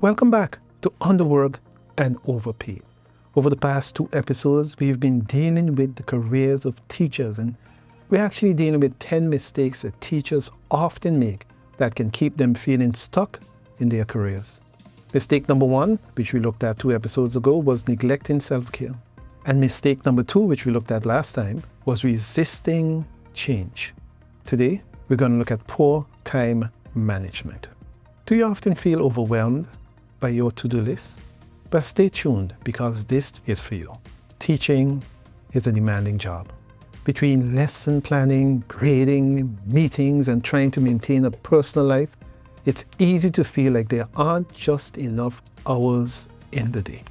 Welcome back to Underwork and Overpaid. Over the past 2 episodes, we've been dealing with the careers of teachers, and we're actually dealing with 10 mistakes that teachers often make that can keep them feeling stuck in their careers. Mistake number 1, which we looked at 2 episodes ago, was neglecting self-care. And mistake number 2, which we looked at last time, was resisting change. Today, we're going to look at poor time management. Do you often feel overwhelmed by your to-do list? But stay tuned, because this is for you. Teaching is a demanding job. Between lesson planning, grading, meetings, and trying to maintain a personal life, it's easy to feel like there aren't just enough hours in the day.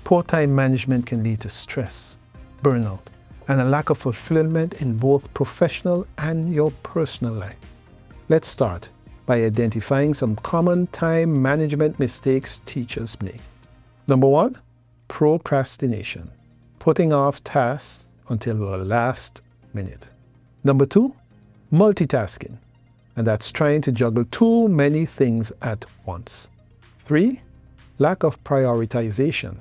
Poor time management can lead to stress, burnout, and a lack of fulfillment in both professional and your personal life. Let's start by identifying some common time management mistakes teachers make. Number 1, procrastination, putting off tasks until the last minute. Number 2, multitasking, and that's trying to juggle too many things at once. 3, lack of prioritization,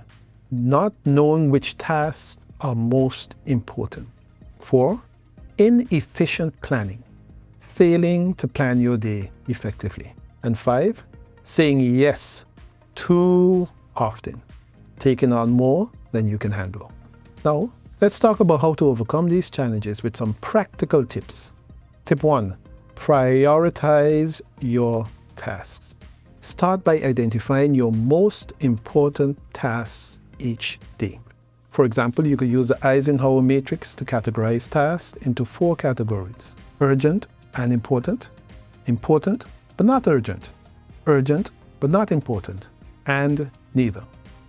not knowing which tasks are most important. 4, inefficient planning, failing to plan your day effectively. And 5, saying yes too often, taking on more than you can handle. Now, let's talk about how to overcome these challenges with some practical tips. Tip 1, prioritize your tasks. Start by identifying your most important tasks each day. For example, you could use the Eisenhower matrix to categorize tasks into 4 categories: urgent and important, important but not urgent, urgent but not important, and neither.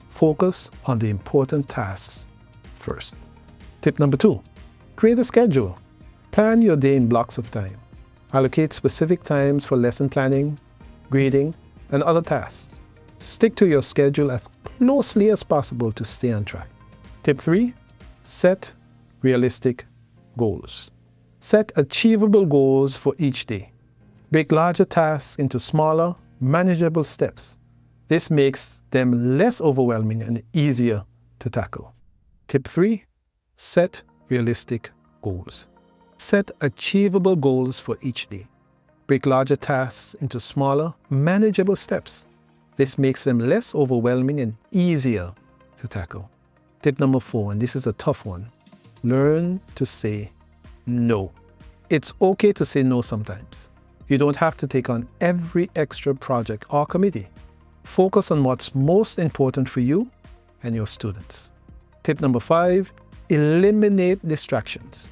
Focus on the important tasks first. Tip number 2, create a schedule. Plan your day in blocks of time. Allocate specific times for lesson planning, grading, and other tasks. Stick to your schedule as closely as possible to stay on track. Tip 3, set realistic goals. Set achievable goals for each day. Break larger tasks into smaller, manageable steps. This makes them less overwhelming and easier to tackle. Tip 3, set realistic goals. Set achievable goals for each day. Break larger tasks into smaller, manageable steps. This makes them less overwhelming and easier to tackle. Tip number 4, and this is a tough one, learn to say no. It's okay to say no sometimes. You don't have to take on every extra project or committee. Focus on what's most important for you and your students. Tip number 5, eliminate distractions.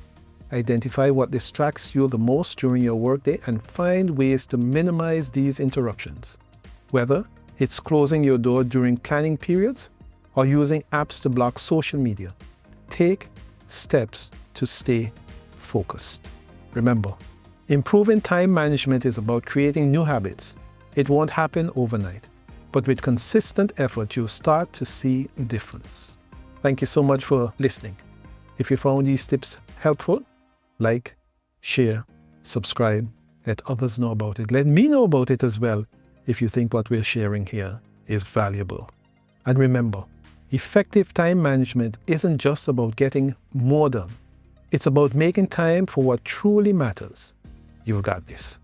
Identify what distracts you the most during your workday and find ways to minimize these interruptions. Whether it's closing your door during planning periods or using apps to block social media, take steps to stay focused. Remember, improving time management is about creating new habits. It won't happen overnight, but with consistent effort, you'll start to see a difference. Thank you so much for listening. If you found these tips helpful, like, share, subscribe, let others know about it. Let me know about it as well if you think what we're sharing here is valuable. And remember, effective time management isn't just about getting more done. It's about making time for what truly matters. You've got this.